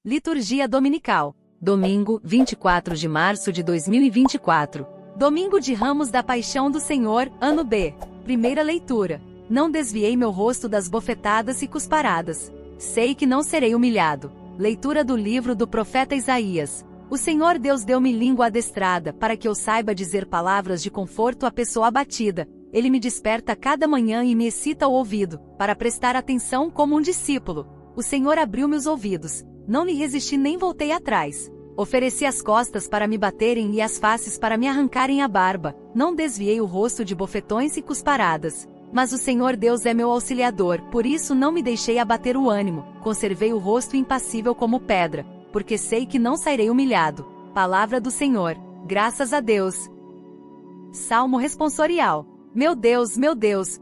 Liturgia Dominical. Domingo, 24 de março de 2024. Domingo de Ramos da Paixão do Senhor, ano B. Primeira leitura. Não desviei meu rosto das bofetadas e cusparadas. Sei que não serei humilhado. Leitura do livro do profeta Isaías. O Senhor Deus deu-me língua adestrada, para que eu saiba dizer palavras de conforto à pessoa abatida. Ele me desperta cada manhã e me excita o ouvido, para prestar atenção como um discípulo. O Senhor abriu-me os ouvidos. Não lhe resisti nem voltei atrás. Ofereci as costas para me baterem e as faces para me arrancarem a barba. Não desviei o rosto de bofetões e cusparadas. Mas o Senhor Deus é meu auxiliador, por isso não me deixei abater o ânimo. Conservei o rosto impassível como pedra, porque sei que não sairei humilhado. Palavra do Senhor. Graças a Deus. Salmo responsorial. Meu Deus,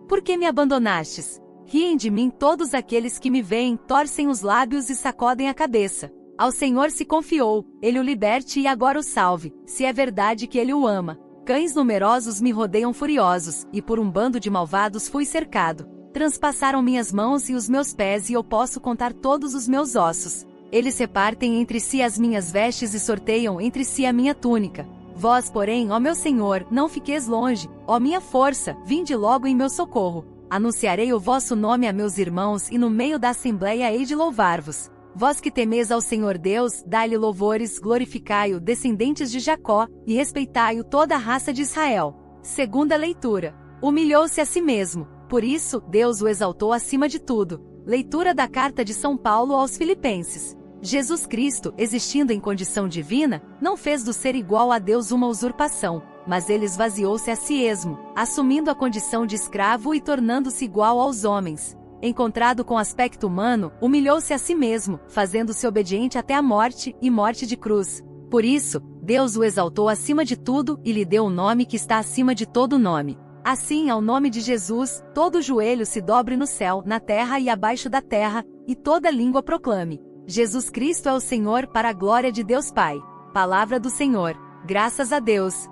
por que me abandonastes? Riem de mim todos aqueles que me veem, torcem os lábios e sacodem a cabeça. Ao Senhor se confiou, Ele o liberte e agora o salve, se é verdade que Ele o ama. Cães numerosos me rodeiam furiosos, e por um bando de malvados fui cercado. Transpassaram minhas mãos e os meus pés e eu posso contar todos os meus ossos. Eles repartem entre si as minhas vestes e sorteiam entre si a minha túnica. Vós, porém, ó meu Senhor, não fiqueis longe, ó minha força, vinde logo em meu socorro. Anunciarei o vosso nome a meus irmãos e no meio da assembleia hei de louvar-vos. Vós que temeis ao Senhor Deus, dai-lhe louvores, glorificai-o, descendentes de Jacó, e respeitai-o toda a raça de Israel. Segunda leitura. Humilhou-se a si mesmo, por isso, Deus o exaltou acima de tudo. Leitura da carta de São Paulo aos Filipenses. Jesus Cristo, existindo em condição divina, não fez do ser igual a Deus uma usurpação, mas ele esvaziou-se a si mesmo, assumindo a condição de escravo e tornando-se igual aos homens. Encontrado com aspecto humano, humilhou-se a si mesmo, fazendo-se obediente até a morte, e morte de cruz. Por isso, Deus o exaltou acima de tudo e lhe deu o nome que está acima de todo nome. Assim, ao nome de Jesus, todo joelho se dobre no céu, na terra e abaixo da terra, e toda língua proclame: Jesus Cristo é o Senhor, para a glória de Deus Pai. Palavra do Senhor. Graças a Deus.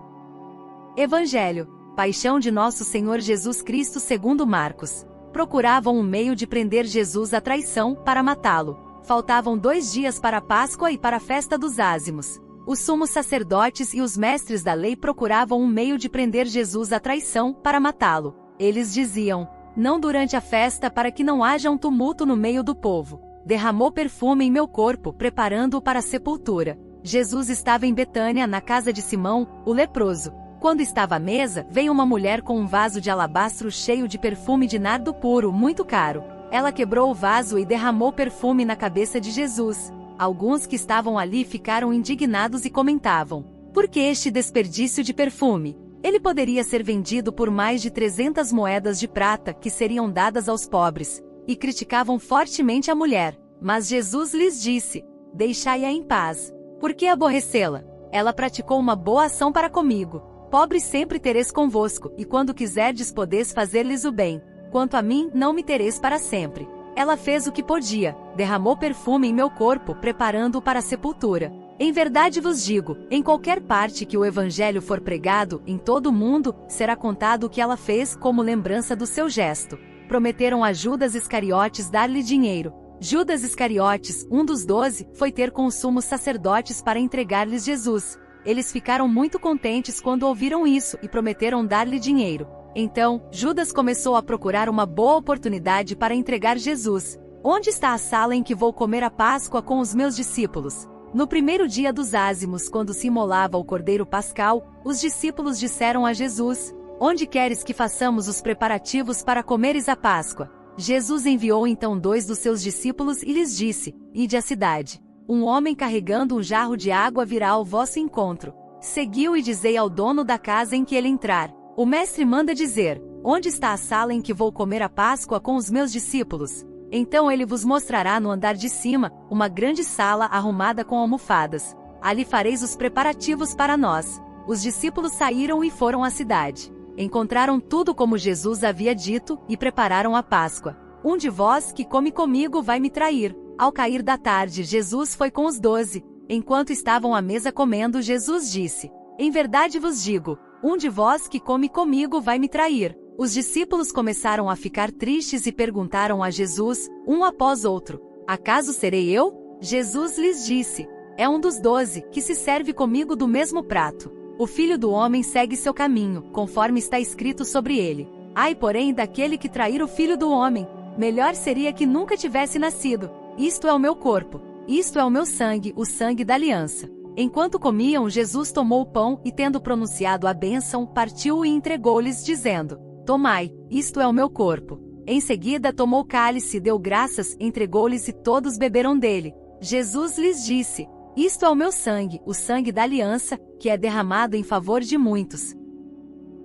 Evangelho. Paixão de nosso Senhor Jesus Cristo segundo Marcos. Procuravam um meio de prender Jesus à traição, para matá-lo. Faltavam 2 dias para a Páscoa e para a festa dos ázimos. Os sumos sacerdotes e os mestres da lei procuravam um meio de prender Jesus à traição, para matá-lo. Eles diziam: não durante a festa, para que não haja um tumulto no meio do povo. Derramou perfume em meu corpo, preparando-o para a sepultura. Jesus estava em Betânia, na casa de Simão, o leproso. Quando estava à mesa, veio uma mulher com um vaso de alabastro cheio de perfume de nardo puro, muito caro. Ela quebrou o vaso e derramou perfume na cabeça de Jesus. Alguns que estavam ali ficaram indignados e comentavam: por que este desperdício de perfume? Ele poderia ser vendido por mais de 300 moedas de prata, que seriam dadas aos pobres. E criticavam fortemente a mulher. Mas Jesus lhes disse: deixai-a em paz. Por que aborrecê-la? Ela praticou uma boa ação para comigo. Pobres sempre tereis convosco, e quando quiserdes podeis fazer-lhes o bem. Quanto a mim, não me tereis para sempre. Ela fez o que podia, derramou perfume em meu corpo, preparando-o para a sepultura. Em verdade vos digo, em qualquer parte que o Evangelho for pregado, em todo o mundo, será contado o que ela fez como lembrança do seu gesto. Prometeram a Judas Iscariotes dar-lhe dinheiro. Judas Iscariotes, um dos 12, foi ter com os sumos sacerdotes para entregar-lhes Jesus. Eles ficaram muito contentes quando ouviram isso e prometeram dar-lhe dinheiro. Então, Judas começou a procurar uma boa oportunidade para entregar Jesus. Onde está a sala em que vou comer a Páscoa com os meus discípulos? No primeiro dia dos ázimos, quando se imolava o cordeiro pascal, os discípulos disseram a Jesus: onde queres que façamos os preparativos para comeres a Páscoa? Jesus enviou então 2 dos seus discípulos e lhes disse: ide à cidade. Um homem carregando um jarro de água virá ao vosso encontro. Seguiu e dizei ao dono da casa em que ele entrar: o mestre manda dizer: onde está a sala em que vou comer a Páscoa com os meus discípulos? Então ele vos mostrará no andar de cima, uma grande sala arrumada com almofadas. Ali fareis os preparativos para nós. Os discípulos saíram e foram à cidade. Encontraram tudo como Jesus havia dito, e prepararam a Páscoa. Um de vós que come comigo vai me trair. Ao cair da tarde, Jesus foi com os 12. Enquanto estavam à mesa comendo, Jesus disse: em verdade vos digo, um de vós que come comigo vai me trair. Os discípulos começaram a ficar tristes e perguntaram a Jesus, um após outro: acaso serei eu? Jesus lhes disse: é um dos 12, que se serve comigo do mesmo prato. O Filho do Homem segue seu caminho, conforme está escrito sobre ele. Ai, porém, daquele que trair o Filho do Homem, melhor seria que nunca tivesse nascido. Isto é o meu corpo, isto é o meu sangue, o sangue da aliança. Enquanto comiam, Jesus tomou o pão e, tendo pronunciado a bênção, partiu-o e entregou-lhes, dizendo: tomai, isto é o meu corpo. Em seguida tomou o cálice, deu graças, entregou-lhes e todos beberam dele. Jesus lhes disse: isto é o meu sangue, o sangue da aliança, que é derramado em favor de muitos.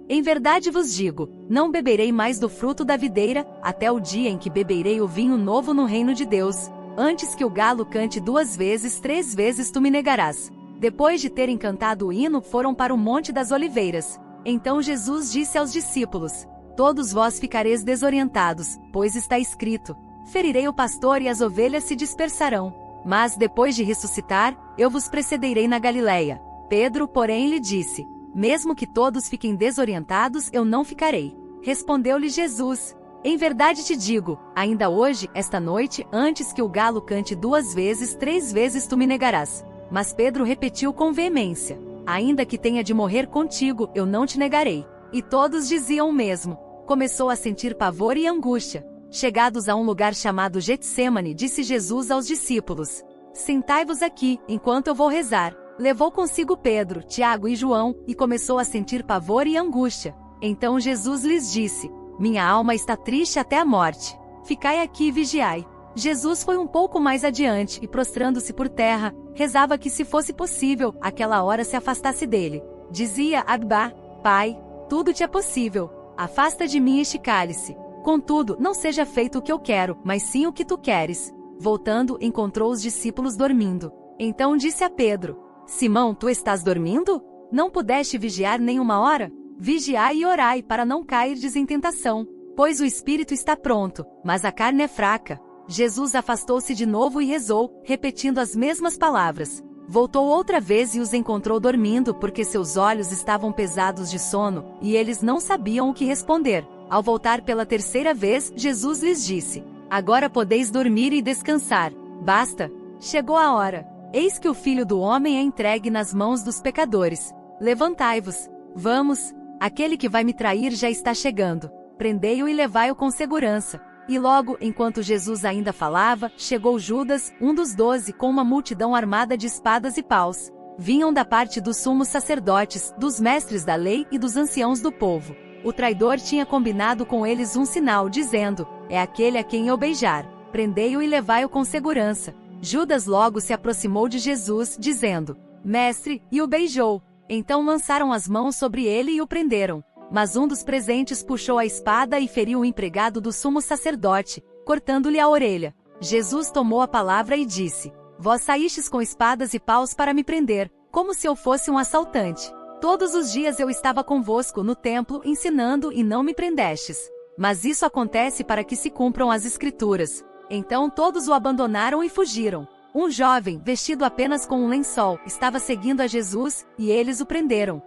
Em verdade vos digo, não beberei mais do fruto da videira, até o dia em que beberei o vinho novo no reino de Deus. Antes que o galo cante 2 vezes, 3 vezes tu me negarás. Depois de terem cantado o hino, foram para o Monte das Oliveiras. Então Jesus disse aos discípulos: todos vós ficareis desorientados, pois está escrito: ferirei o pastor e as ovelhas se dispersarão. Mas depois de ressuscitar, eu vos precederei na Galileia. Pedro, porém, lhe disse: mesmo que todos fiquem desorientados, eu não ficarei. Respondeu-lhe Jesus: em verdade te digo, ainda hoje, esta noite, antes que o galo cante 2 vezes, 3 vezes tu me negarás. Mas Pedro repetiu com veemência: ainda que tenha de morrer contigo, eu não te negarei. E todos diziam o mesmo. Começou a sentir pavor e angústia. Chegados a um lugar chamado Getsêmani, disse Jesus aos discípulos: sentai-vos aqui, enquanto eu vou rezar. Levou consigo Pedro, Tiago e João, e começou a sentir pavor e angústia. Então Jesus lhes disse: minha alma está triste até a morte. Ficai aqui e vigiai. Jesus foi um pouco mais adiante e, prostrando-se por terra, rezava que, se fosse possível, aquela hora se afastasse dele. Dizia: Abba, Pai, tudo te é possível. Afasta de mim este cálice. Contudo, não seja feito o que eu quero, mas sim o que tu queres. Voltando, encontrou os discípulos dormindo. Então disse a Pedro: Simão, tu estás dormindo? Não pudeste vigiar nem uma hora? Vigiai e orai, para não cairdes em tentação. Pois o espírito está pronto, mas a carne é fraca. Jesus afastou-se de novo e rezou, repetindo as mesmas palavras. Voltou outra vez e os encontrou dormindo, porque seus olhos estavam pesados de sono, e eles não sabiam o que responder. Ao voltar pela 3ª vez, Jesus lhes disse: agora podeis dormir e descansar. Basta. Chegou a hora. Eis que o Filho do Homem é entregue nas mãos dos pecadores. Levantai-vos. Vamos. Aquele que vai me trair já está chegando. Prendei-o e levai-o com segurança. E logo, enquanto Jesus ainda falava, chegou Judas, um dos 12, com uma multidão armada de espadas e paus. Vinham da parte dos sumos sacerdotes, dos mestres da lei e dos anciãos do povo. O traidor tinha combinado com eles um sinal, dizendo: é aquele a quem eu beijar. Prendei-o e levai-o com segurança. Judas logo se aproximou de Jesus, dizendo: Mestre, e o beijou. Então lançaram as mãos sobre ele e o prenderam. Mas um dos presentes puxou a espada e feriu o empregado do sumo sacerdote, cortando-lhe a orelha. Jesus tomou a palavra e disse: Vós saístes com espadas e paus para me prender, como se eu fosse um assaltante. Todos os dias eu estava convosco no templo ensinando e não me prendestes. Mas isso acontece para que se cumpram as Escrituras. Então todos o abandonaram e fugiram. Um jovem, vestido apenas com um lençol, estava seguindo a Jesus, e eles o prenderam.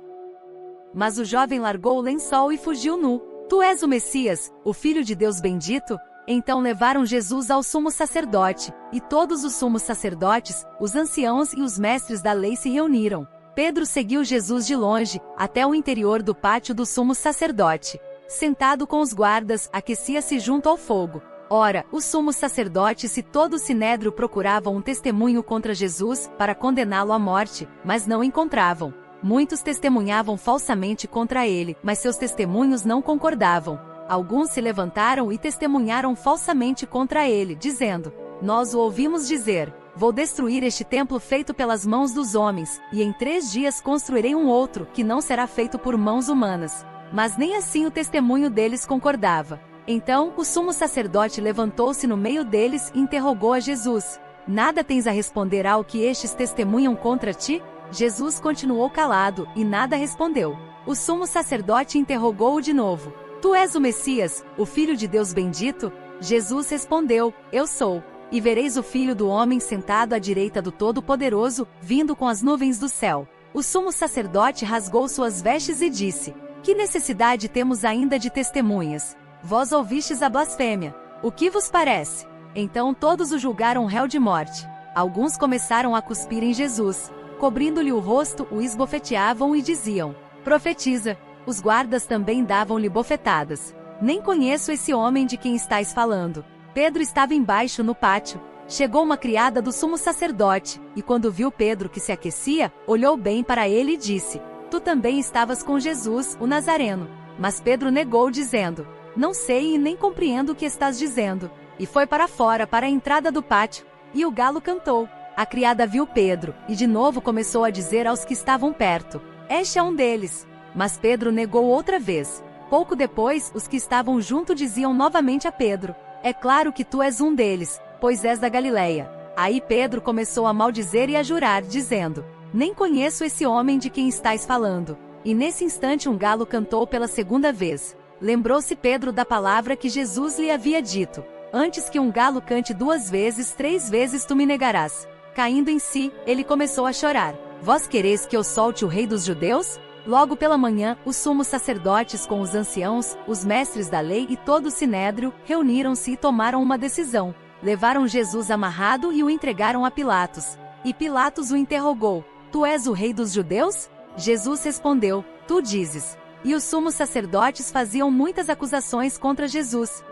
Mas o jovem largou o lençol e fugiu nu. Tu és o Messias, o Filho de Deus bendito? Então levaram Jesus ao sumo sacerdote, e todos os sumos sacerdotes, os anciãos e os mestres da lei se reuniram. Pedro seguiu Jesus de longe, até o interior do pátio do sumo sacerdote. Sentado com os guardas, aquecia-se junto ao fogo. Ora, os sumos sacerdotes e todo o sinédrio procuravam um testemunho contra Jesus, para condená-lo à morte, mas não encontravam. Muitos testemunhavam falsamente contra ele, mas seus testemunhos não concordavam. Alguns se levantaram e testemunharam falsamente contra ele, dizendo: Nós o ouvimos dizer: Vou destruir este templo feito pelas mãos dos homens, e em 3 dias construirei um outro, que não será feito por mãos humanas. Mas nem assim o testemunho deles concordava. Então, o sumo sacerdote levantou-se no meio deles e interrogou a Jesus: Nada tens a responder ao que estes testemunham contra ti? Jesus continuou calado, e nada respondeu. O sumo sacerdote interrogou-o de novo: Tu és o Messias, o Filho de Deus bendito? Jesus respondeu: Eu sou. E vereis o Filho do Homem sentado à direita do Todo-Poderoso, vindo com as nuvens do céu. O sumo sacerdote rasgou suas vestes e disse: Que necessidade temos ainda de testemunhas? Vós ouvistes a blasfêmia. O que vos parece? Então todos o julgaram réu de morte. Alguns começaram a cuspir em Jesus. Cobrindo-lhe o rosto, o esbofeteavam e diziam: profetiza. Os guardas também davam-lhe bofetadas. Nem conheço esse homem de quem estais falando. Pedro estava embaixo no pátio. Chegou uma criada do sumo sacerdote, e quando viu Pedro que se aquecia, olhou bem para ele e disse: tu também estavas com Jesus, o Nazareno. Mas Pedro negou, dizendo: não sei e nem compreendo o que estás dizendo. E foi para fora, para a entrada do pátio. E o galo cantou. A criada viu Pedro, e de novo começou a dizer aos que estavam perto: este é um deles. Mas Pedro negou outra vez. Pouco depois, os que estavam junto diziam novamente a Pedro: é claro que tu és um deles, pois és da Galileia. Aí Pedro começou a maldizer e a jurar, dizendo: nem conheço esse homem de quem estais falando. E nesse instante um galo cantou pela segunda vez. Lembrou-se Pedro da palavra que Jesus lhe havia dito: antes que um galo cante 2 vezes, 3 vezes tu me negarás. Caindo em si, ele começou a chorar. Vós quereis que eu solte o rei dos judeus? Logo pela manhã, os sumos sacerdotes com os anciãos, os mestres da lei e todo o sinédrio, reuniram-se e tomaram uma decisão. Levaram Jesus amarrado e o entregaram a Pilatos. E Pilatos o interrogou: tu és o rei dos judeus? Jesus respondeu: tu dizes. E os sumos sacerdotes faziam muitas acusações contra Jesus.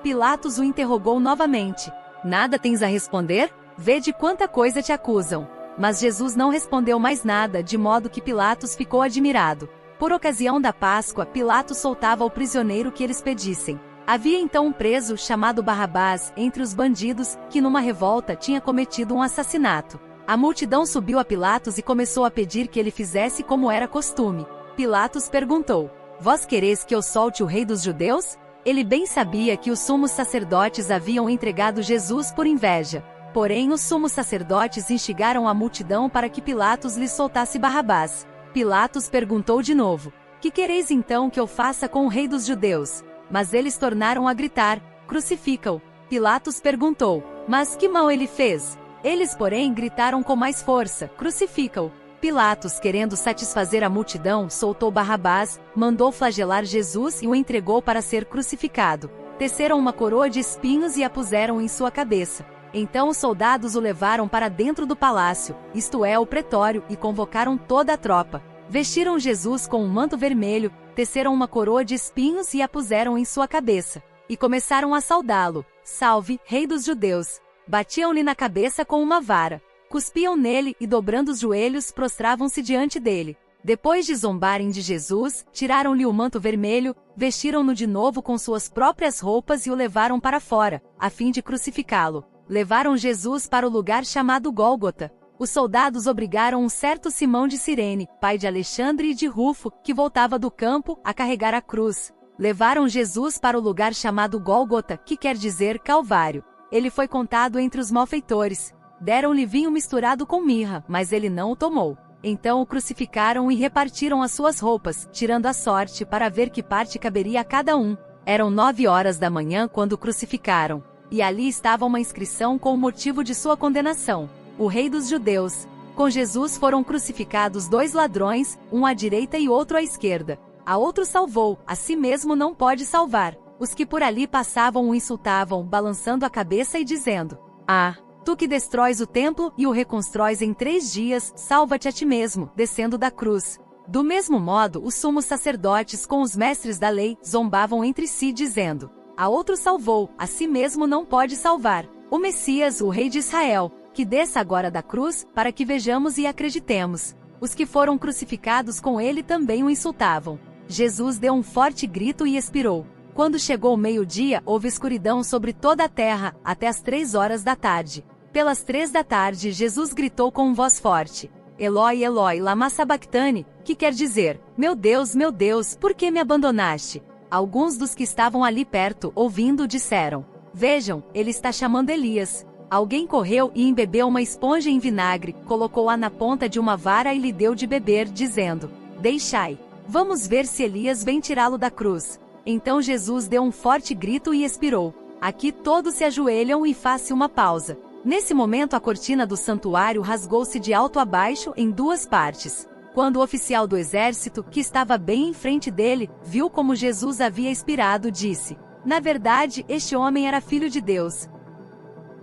Pilatos o interrogou novamente: nada tens a responder? Vede quanta coisa te acusam. Mas Jesus não respondeu mais nada, de modo que Pilatos ficou admirado. Por ocasião da Páscoa, Pilatos soltava o prisioneiro que eles pedissem. Havia então um preso, chamado Barrabás, entre os bandidos, que numa revolta tinha cometido um assassinato. A multidão subiu a Pilatos e começou a pedir que ele fizesse como era costume. Pilatos perguntou: vós quereis que eu solte o rei dos judeus? Ele bem sabia que os sumos sacerdotes haviam entregado Jesus por inveja. Porém os sumos sacerdotes instigaram a multidão para que Pilatos lhe soltasse Barrabás. Pilatos perguntou de novo: que quereis então que eu faça com o rei dos judeus? Mas eles tornaram a gritar: crucifica-o. Pilatos perguntou: mas que mal ele fez? Eles, porém, gritaram com mais força: crucifica-o. Pilatos, querendo satisfazer a multidão, soltou Barrabás, mandou flagelar Jesus e o entregou para ser crucificado. Teceram uma coroa de espinhos e a puseram em sua cabeça. Então os soldados o levaram para dentro do palácio, isto é, o pretório, e convocaram toda a tropa. Vestiram Jesus com um manto vermelho, teceram uma coroa de espinhos e a puseram em sua cabeça. E começaram a saudá-lo: salve, rei dos judeus! Batiam-lhe na cabeça com uma vara. Cuspiam nele e, dobrando os joelhos, prostravam-se diante dele. Depois de zombarem de Jesus, tiraram-lhe o manto vermelho, vestiram-no de novo com suas próprias roupas e o levaram para fora, a fim de crucificá-lo. Levaram Jesus para o lugar chamado Gólgota. Os soldados obrigaram um certo Simão de Cirene, pai de Alexandre e de Rufo, que voltava do campo, a carregar a cruz. Levaram Jesus para o lugar chamado Gólgota, que quer dizer Calvário. Ele foi contado entre os malfeitores. Deram-lhe vinho misturado com mirra, mas ele não o tomou. Então o crucificaram e repartiram as suas roupas, tirando a sorte para ver que parte caberia a cada um. Eram 9 horas da manhã quando o crucificaram. E ali estava uma inscrição com o motivo de sua condenação: o rei dos judeus. Com Jesus foram crucificados 2 ladrões, um à direita e outro à esquerda. A outro salvou, a si mesmo não pode salvar. Os que por ali passavam o insultavam, balançando a cabeça e dizendo: ah, tu que destróis o templo e o reconstróis em 3 dias, salva-te a ti mesmo, descendo da cruz. Do mesmo modo, os sumos sacerdotes com os mestres da lei zombavam entre si, dizendo: a outro salvou, a si mesmo não pode salvar. O Messias, o rei de Israel, que desça agora da cruz, para que vejamos e acreditemos. Os que foram crucificados com ele também o insultavam. Jesus deu um forte grito e expirou. Quando chegou o meio-dia, houve escuridão sobre toda a terra, até as 3 horas da tarde. Pelas 3 da tarde, Jesus gritou com voz forte: Eloi, Eloi, lama sabactani, que quer dizer: meu Deus, por que me abandonaste? Alguns dos que estavam ali perto, ouvindo, disseram: vejam, ele está chamando Elias. Alguém correu e embebeu uma esponja em vinagre, colocou-a na ponta de uma vara e lhe deu de beber, dizendo: deixai. Vamos ver se Elias vem tirá-lo da cruz. Então Jesus deu um forte grito e expirou. Aqui todos se ajoelham e faz-se uma pausa. Nesse momento a cortina do santuário rasgou-se de alto a baixo em 2 partes. Quando o oficial do exército, que estava bem em frente dele, viu como Jesus havia expirado, disse: na verdade, este homem era filho de Deus.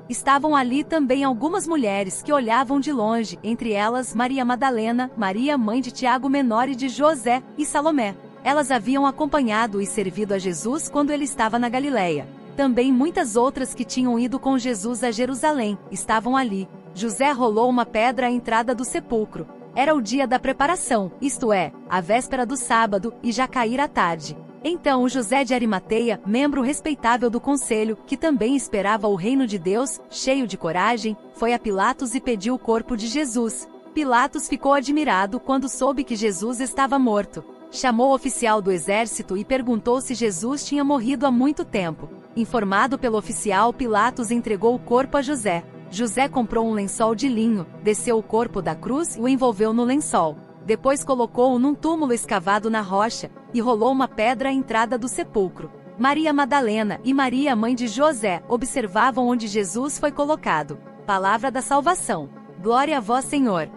Estavam ali também algumas mulheres que olhavam de longe, entre elas Maria Madalena, Maria mãe de Tiago Menor e de José, e Salomé. Elas haviam acompanhado e servido a Jesus quando ele estava na Galileia. Também muitas outras que tinham ido com Jesus a Jerusalém, estavam ali. José rolou uma pedra à entrada do sepulcro. Era o dia da preparação, isto é, a véspera do sábado, e já caíra a tarde. Então José de Arimateia, membro respeitável do conselho, que também esperava o reino de Deus, cheio de coragem, foi a Pilatos e pediu o corpo de Jesus. Pilatos ficou admirado quando soube que Jesus estava morto. Chamou o oficial do exército e perguntou se Jesus tinha morrido há muito tempo. Informado pelo oficial, Pilatos entregou o corpo a José. José comprou um lençol de linho, desceu o corpo da cruz e o envolveu no lençol. Depois colocou-o num túmulo escavado na rocha, e rolou uma pedra à entrada do sepulcro. Maria Madalena e Maria, mãe de José, observavam onde Jesus foi colocado. Palavra da salvação. Glória a vós, Senhor.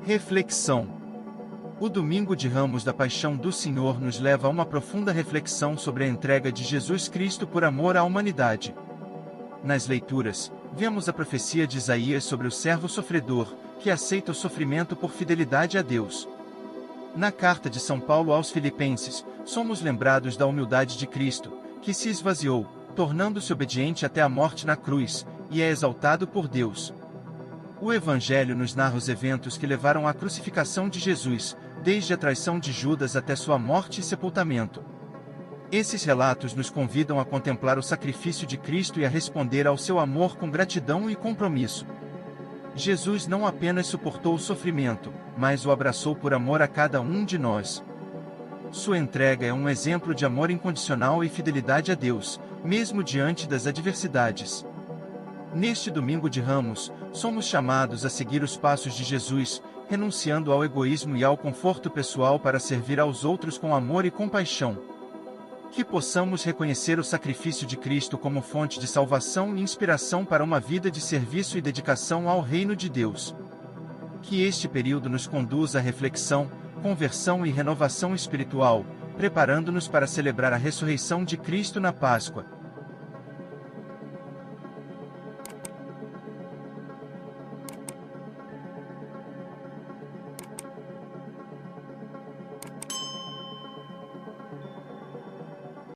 Reflexão. O domingo de Ramos da Paixão do Senhor nos leva a uma profunda reflexão sobre a entrega de Jesus Cristo por amor à humanidade. Nas leituras, vemos a profecia de Isaías sobre o servo sofredor, que aceita o sofrimento por fidelidade a Deus. Na carta de São Paulo aos Filipenses, somos lembrados da humildade de Cristo, que se esvaziou, tornando-se obediente até a morte na cruz, e é exaltado por Deus. O Evangelho nos narra os eventos que levaram à crucificação de Jesus, desde a traição de Judas até sua morte e sepultamento. Esses relatos nos convidam a contemplar o sacrifício de Cristo e a responder ao seu amor com gratidão e compromisso. Jesus não apenas suportou o sofrimento, mas o abraçou por amor a cada um de nós. Sua entrega é um exemplo de amor incondicional e fidelidade a Deus, mesmo diante das adversidades. Neste domingo de Ramos, somos chamados a seguir os passos de Jesus, renunciando ao egoísmo e ao conforto pessoal para servir aos outros com amor e compaixão. Que possamos reconhecer o sacrifício de Cristo como fonte de salvação e inspiração para uma vida de serviço e dedicação ao reino de Deus. Que este período nos conduza à reflexão, conversão e renovação espiritual, preparando-nos para celebrar a ressurreição de Cristo na Páscoa.